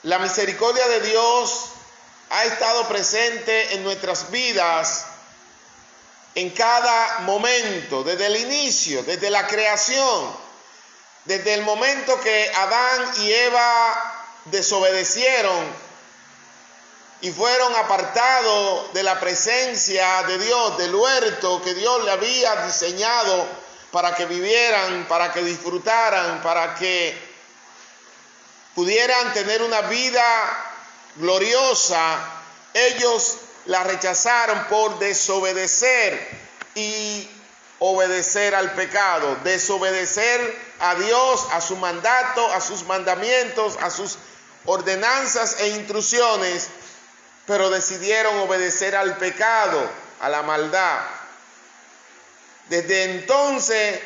La misericordia de Dios ha estado presente en nuestras vidas en cada momento, desde el inicio, desde la creación, desde el momento que Adán y Eva desobedecieron y fueron apartados de la presencia de Dios, del huerto que Dios le había diseñado para que vivieran, para que disfrutaran, para que pudieran tener una vida gloriosa. Ellos la rechazaron por desobedecer y obedecer al pecado, desobedecer a Dios, a su mandato, a sus mandamientos, a sus ordenanzas e instrucciones, pero decidieron obedecer al pecado, a la maldad. Desde entonces,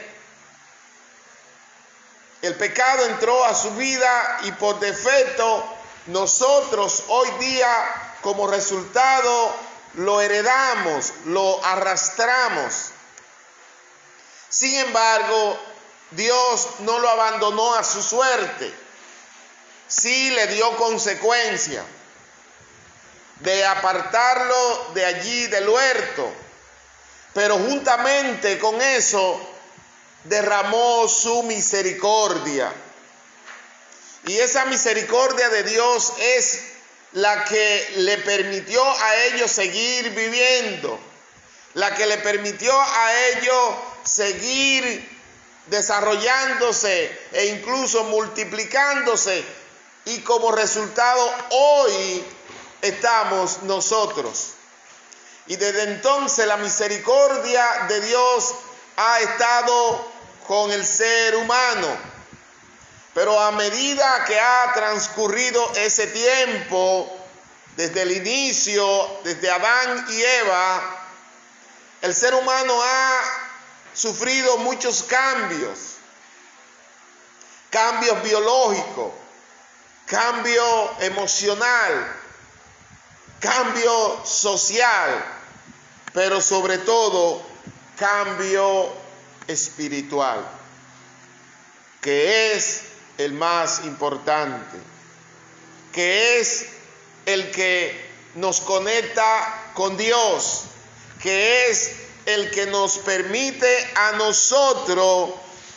el pecado entró a su vida y por defecto nosotros hoy día como resultado lo heredamos, lo arrastramos. Sin embargo, Dios no lo abandonó a su suerte. Sí le dio consecuencia de apartarlo de allí del huerto, pero juntamente con eso derramó su misericordia. Y esa misericordia de Dios es la que le permitió a ellos seguir viviendo, la que le permitió a ellos seguir desarrollándose e incluso multiplicándose, y como resultado hoy estamos nosotros. Y desde entonces la misericordia de Dios ha estado con el ser humano, pero a medida que ha transcurrido ese tiempo, desde el inicio, desde Adán y Eva, el ser humano ha sufrido muchos cambios biológicos, cambio emocional, cambio social, pero sobre todo cambio espiritual, que es el más importante, que es el que nos conecta con Dios, que es el que nos permite a nosotros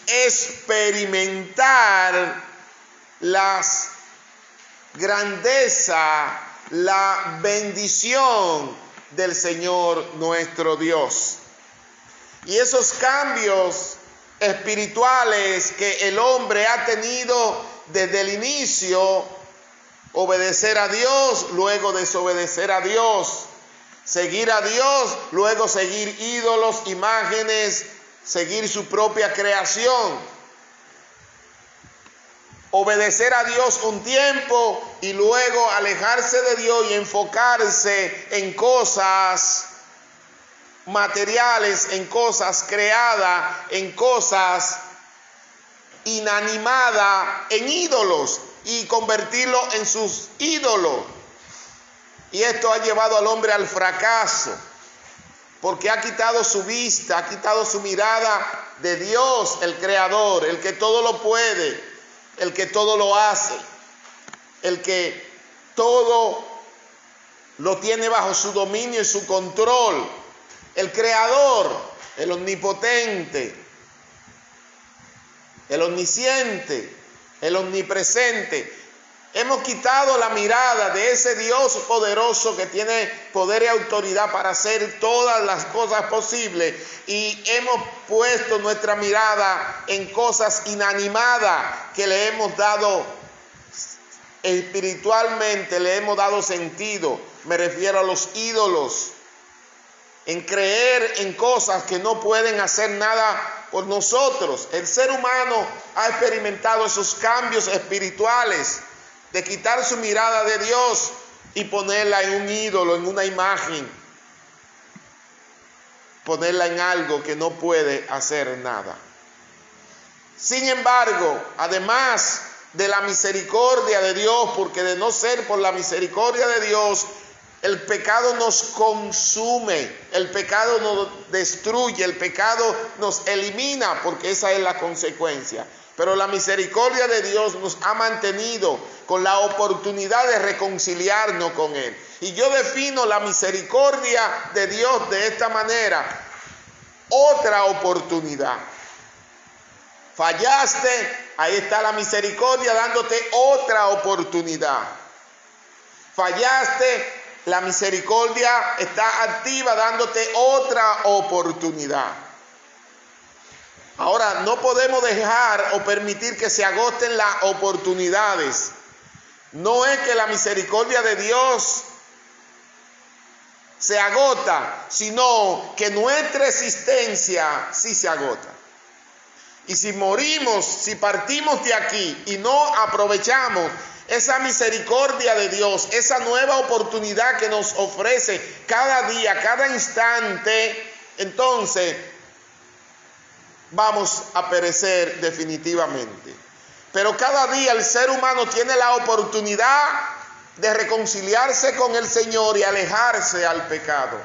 experimentar las grandezas, la bendición del Señor nuestro Dios. Y esos cambios espirituales que el hombre ha tenido desde el inicio, obedecer a Dios, luego desobedecer a Dios, seguir a Dios, luego seguir ídolos, imágenes, seguir su propia creación, obedecer a Dios un tiempo y luego alejarse de Dios y enfocarse en cosas materiales, en cosas creadas, en cosas inanimadas, en ídolos, y convertirlo en sus ídolos. Y esto ha llevado al hombre al fracaso, porque ha quitado su vista, ha quitado su mirada de Dios, el Creador, el que todo lo puede, el que todo lo hace, el que todo lo tiene bajo su dominio y su control, el Creador, el omnipotente, el omnisciente, el omnipresente. Hemos quitado la mirada de ese Dios poderoso que tiene poder y autoridad para hacer todas las cosas posibles, y hemos puesto nuestra mirada en cosas inanimadas que le hemos dado espiritualmente, le hemos dado sentido. Me refiero a los ídolos, en creer en cosas que no pueden hacer nada por nosotros. El ser humano ha experimentado esos cambios espirituales, de quitar su mirada de Dios y ponerla en un ídolo, en una imagen, ponerla en algo que no puede hacer nada. Sin embargo, además de la misericordia de Dios, porque de no ser por la misericordia de Dios, el pecado nos consume, el pecado nos destruye, el pecado nos elimina, porque esa es la consecuencia. pero la misericordia de Dios nos ha mantenido con la oportunidad de reconciliarnos con Él. Y yo defino la misericordia de Dios de esta manera: otra oportunidad. Fallaste, ahí está la misericordia dándote otra oportunidad. Fallaste, la misericordia está activa dándote otra oportunidad. Ahora, no podemos dejar o permitir que se agoten las oportunidades. No es que la misericordia de Dios se agota, sino que nuestra existencia sí se agota. Y si morimos, si partimos de aquí y no aprovechamos esa misericordia de Dios, esa nueva oportunidad que nos ofrece cada día, cada instante, entonces vamos a perecer definitivamente. Pero cada día el ser humano tiene la oportunidad de reconciliarse con el Señor y alejarse al pecado.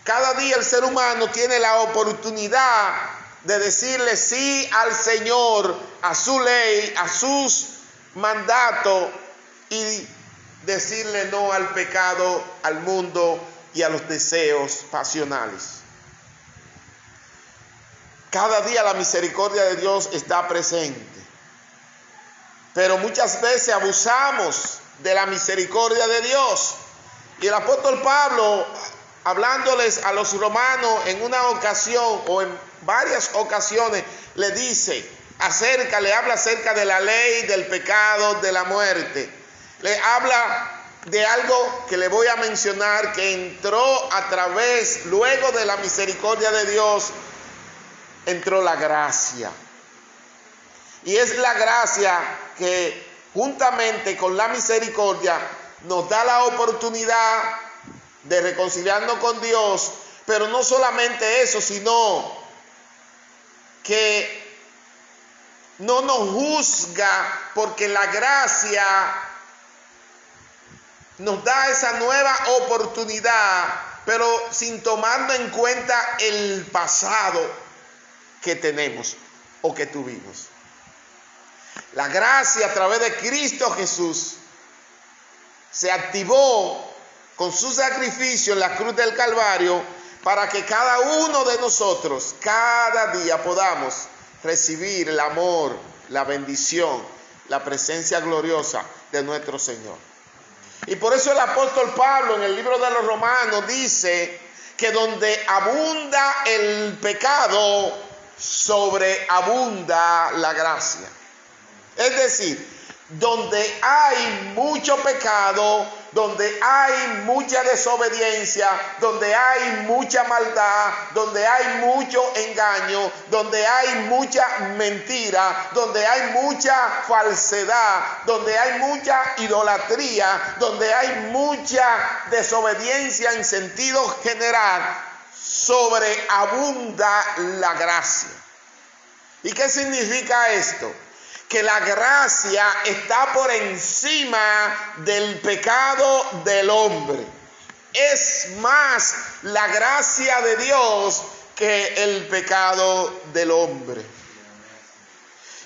Cada día el ser humano tiene la oportunidad de decirle sí al Señor, a su ley, a sus mandatos, y decirle no al pecado, al mundo y a los deseos pasionales. Cada día la misericordia de Dios está presente, pero muchas veces abusamos de la misericordia de Dios. Y el apóstol Pablo, hablándoles a los romanos en una ocasión o en varias ocasiones, le habla acerca de la ley, del pecado, de la muerte. Le habla de algo que le voy a mencionar, que entró a través, luego de la misericordia de Dios, entró la gracia. Y es la gracia que juntamente con la misericordia nos da la oportunidad de reconciliarnos con Dios. Pero no solamente eso, sino que no nos juzga, porque la gracia nos da esa nueva oportunidad, pero sin tomando en cuenta el pasado que tenemos o que tuvimos. La gracia a través de Cristo Jesús se activó con su sacrificio en la cruz del Calvario para que cada uno de nosotros cada día podamos recibir el amor, la bendición, la presencia gloriosa de nuestro Señor. Y por eso el apóstol Pablo en el libro de los Romanos dice que donde abunda el pecado, sobreabunda la gracia. Es decir, donde hay mucho pecado, donde hay mucha desobediencia, donde hay mucha maldad, donde hay mucho engaño, donde hay mucha mentira, donde hay mucha falsedad, donde hay mucha idolatría, donde hay mucha desobediencia en sentido general, sobreabunda la gracia. ¿Y qué significa esto? Que la gracia está por encima del pecado del hombre. Es más la gracia de Dios que el pecado del hombre.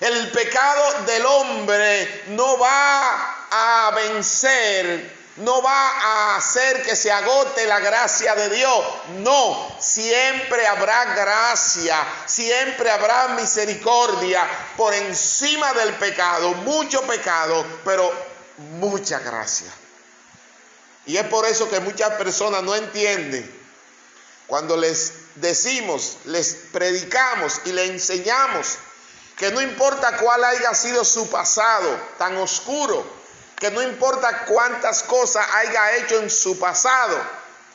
El pecado del hombre no va a vencer, no va a hacer que se agote la gracia de Dios. No, siempre habrá gracia, siempre habrá misericordia por encima del pecado, mucho pecado, pero mucha gracia. Y es por eso que muchas personas no entienden cuando les decimos, les predicamos y les enseñamos que no importa cuál haya sido su pasado tan oscuro, que no importa cuántas cosas haya hecho en su pasado,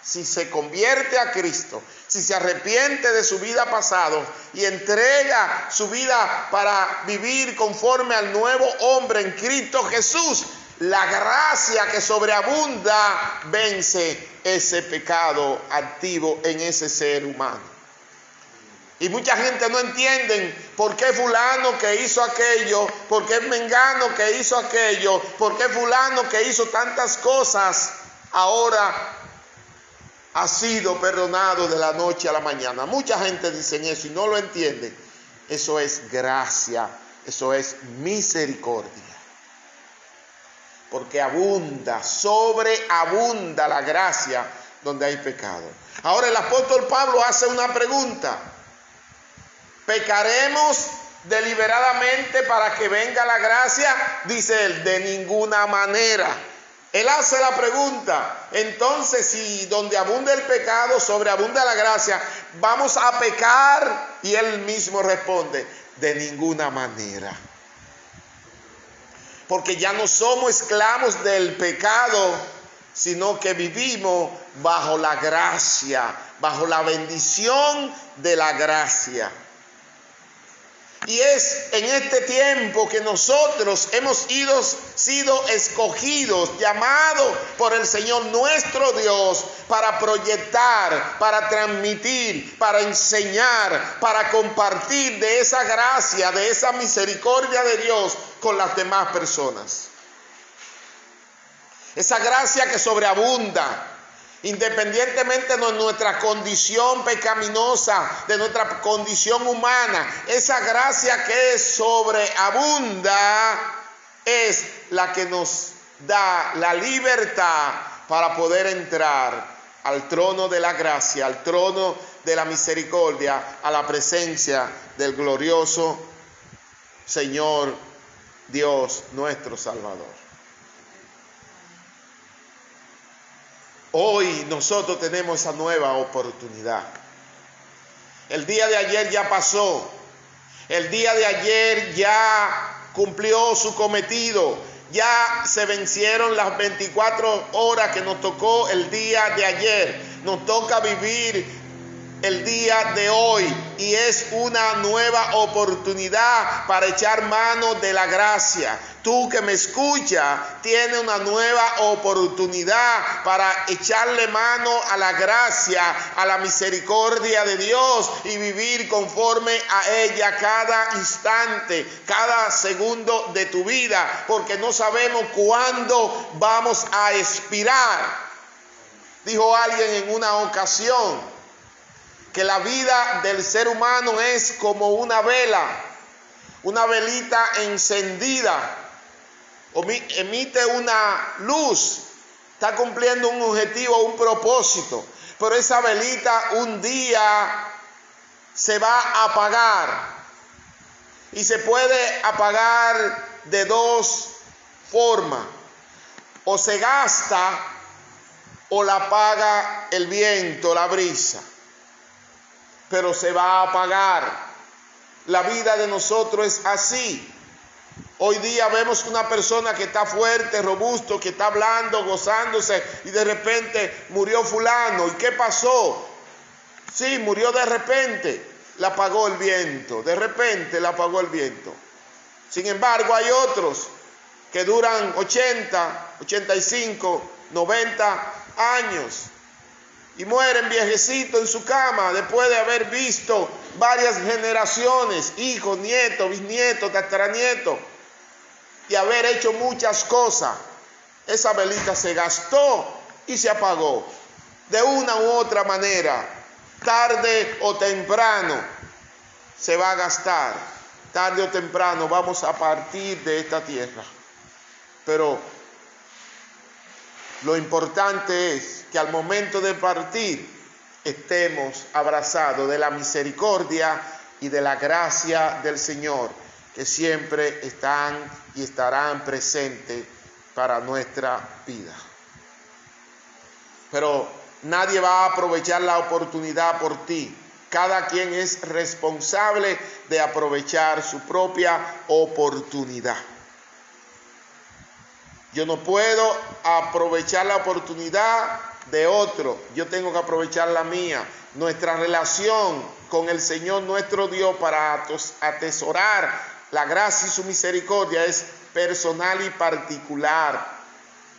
si se convierte a Cristo, si se arrepiente de su vida pasada y entrega su vida para vivir conforme al nuevo hombre en Cristo Jesús, la gracia que sobreabunda vence ese pecado activo en ese ser humano. Y mucha gente no entiende por qué fulano que hizo aquello, por qué mengano que hizo aquello, por qué fulano que hizo tantas cosas ahora ha sido perdonado de la noche a la mañana. Mucha gente dice eso y no lo entiende. Eso es gracia Eso es misericordia. Porque abunda, sobreabunda la gracia donde hay pecado. Ahora el apóstol Pablo hace una pregunta. ¿Pecaremos deliberadamente para que venga la gracia? Dice él, de ninguna manera. Él hace la pregunta. Entonces, si donde abunda el pecado, sobreabunda la gracia, ¿vamos a pecar? Y él mismo responde, de ninguna manera. Porque ya no somos esclavos del pecado, sino que vivimos bajo la gracia, bajo la bendición de la gracia. Y es en este tiempo que nosotros hemos sido escogidos, llamados por el Señor nuestro Dios para proyectar, para transmitir, para enseñar, para compartir de esa gracia, de esa misericordia de Dios con las demás personas. Esa gracia que sobreabunda, independientemente de nuestra condición pecaminosa, de nuestra condición humana, esa gracia que sobreabunda es la que nos da la libertad para poder entrar al trono de la gracia, al trono de la misericordia, a la presencia del glorioso Señor Dios nuestro Salvador. Hoy nosotros tenemos esa nueva oportunidad. El día de ayer ya pasó. El día de ayer ya cumplió su cometido. Ya se vencieron las 24 horas que nos tocó el día de ayer. Nos toca vivir el día de hoy y es una nueva oportunidad para echar mano de la gracia. Tú que me escuchas, tienes una nueva oportunidad para echarle mano a la gracia, a la misericordia de Dios y vivir conforme a ella cada instante, cada segundo de tu vida, porque no sabemos cuándo vamos a expirar. Dijo alguien en una ocasión que la vida del ser humano es como una vela, una velita encendida, emite una luz, está cumpliendo un objetivo, un propósito, pero esa velita un día se va a apagar y se puede apagar de dos formas, o se gasta o la apaga el viento, la brisa. Pero se va a apagar. La vida de nosotros es así. Hoy día vemos una persona que está fuerte, robusto, que está hablando, gozándose, y de repente murió fulano. ¿Y qué pasó? Sí, murió de repente. La apagó el viento. De repente la apagó el viento. Sin embargo, hay otros que duran 80, 85, 90 años. Y mueren viejecitos en su cama después de haber visto varias generaciones, hijos, nietos, bisnietos, tataranietos, y haber hecho muchas cosas. Esa velita se gastó y se apagó. De una u otra manera, tarde o temprano, se va a gastar. Tarde o temprano vamos a partir de esta tierra. Pero lo importante es que al momento de partir estemos abrazados de la misericordia y de la gracia del Señor, que siempre están y estarán presentes para nuestra vida. Pero nadie va a aprovechar la oportunidad por ti. Cada quien es responsable de aprovechar su propia oportunidad. Yo no puedo aprovechar la oportunidad de otro, yo tengo que aprovechar la mía. Nuestra relación con el Señor nuestro Dios para atesorar la gracia y su misericordia es personal y particular.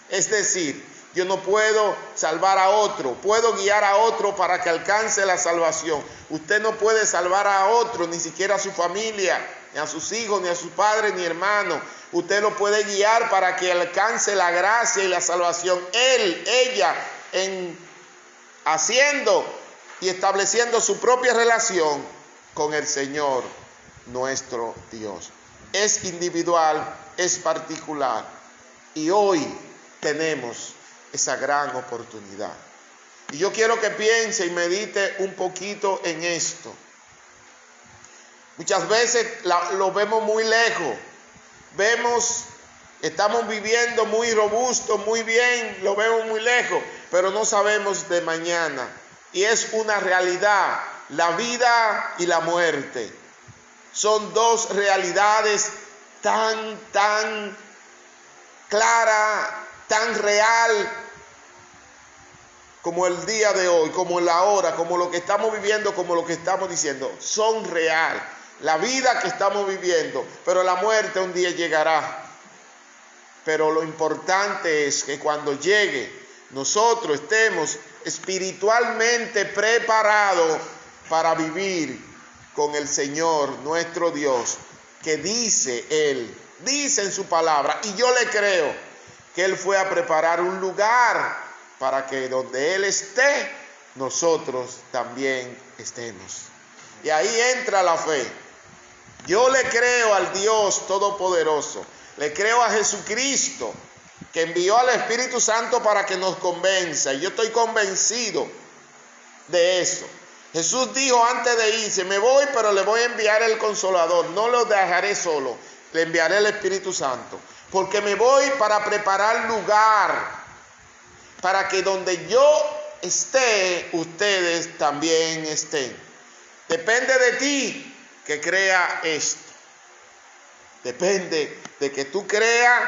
Es decir, yo no puedo salvar a otro, puedo guiar a otro para que alcance la salvación. Usted no puede salvar a otro, ni siquiera a su familia, ni a sus hijos, ni a sus padres, ni hermanos. Usted lo puede guiar para que alcance la gracia y la salvación. Él, ella, en haciendo y estableciendo su propia relación con el Señor nuestro Dios. es individual, es particular. Y hoy tenemos esa gran oportunidad. Y yo quiero que piense y medite un poquito en esto. Muchas veces lo vemos muy lejos. Estamos viviendo muy robusto, muy bien, lo vemos muy lejos, pero no sabemos de mañana. Y es una realidad, la vida y la muerte. Son dos realidades tan clara, tan real como el día de hoy, como la hora, como lo que estamos viviendo, como lo que estamos diciendo. Son real. La vida que estamos viviendo, pero la muerte un día llegará. Pero lo importante es que cuando llegue, nosotros estemos espiritualmente preparados para vivir con el Señor, nuestro Dios, que dice en su palabra, y yo le creo, que Él fue a preparar un lugar para que donde Él esté, nosotros también estemos. Y ahí entra la fe. Yo le creo al Dios Todopoderoso, le creo a Jesucristo, que envió al Espíritu Santo para que nos convenza, y yo estoy convencido de eso. Jesús dijo antes de irse, me voy, pero le voy a enviar el Consolador, no lo dejaré solo, le enviaré el Espíritu Santo, porque me voy para preparar lugar, para que donde yo esté, ustedes también estén. Depende de ti que crea esto. Depende de que tú creas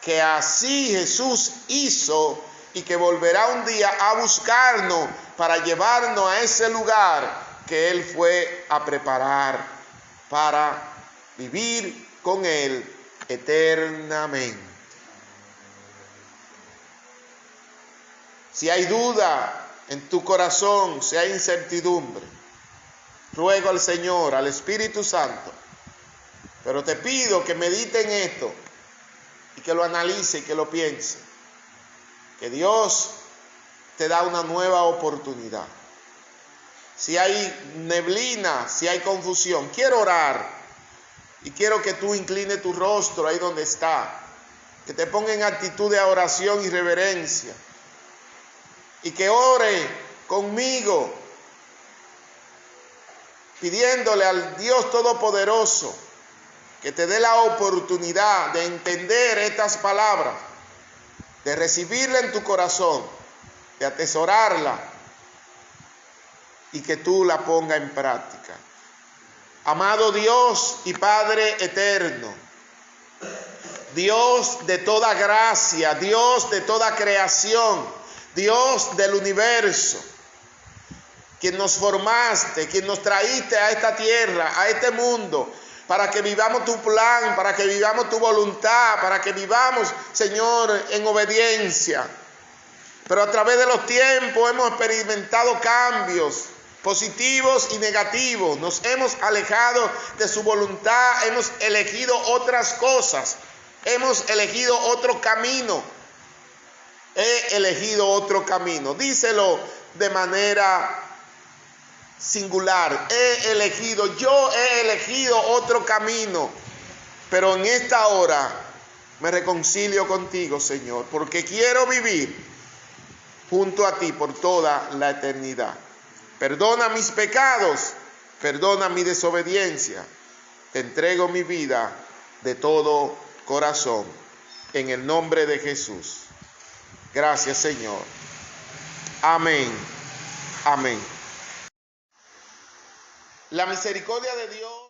que así Jesús hizo y que volverá un día a buscarnos para llevarnos a ese lugar que Él fue a preparar para vivir con Él eternamente. Si hay duda en tu corazón, si hay incertidumbre, ruego al Señor, al Espíritu Santo, pero te pido que medite en esto y que lo analice y que lo piense. Que Dios te da una nueva oportunidad. Si hay neblina, si hay confusión, quiero orar y quiero que tú inclines tu rostro ahí donde está, que te ponga en actitud de oración y reverencia y que ore conmigo pidiéndole al Dios Todopoderoso que te dé la oportunidad de entender estas palabras, de recibirla en tu corazón, de atesorarla y que tú la pongas en práctica. Amado Dios y Padre eterno, Dios de toda gracia, Dios de toda creación, Dios del universo, quien nos formaste, quien nos traíste a esta tierra, a este mundo, para que vivamos tu plan, para que vivamos tu voluntad, para que vivamos, Señor, en obediencia. Pero a través de los tiempos hemos experimentado cambios positivos y negativos. Nos hemos alejado de su voluntad, hemos elegido otras cosas, hemos elegido otro camino. He elegido otro camino. Díselo de manera singular. Yo he elegido otro camino, pero en esta hora me reconcilio contigo, Señor, porque quiero vivir junto a ti por toda la eternidad. Perdona mis pecados, perdona mi desobediencia. Te entrego mi vida de todo corazón, en el nombre de Jesús. Gracias, Señor. Amén. Amén. La misericordia de Dios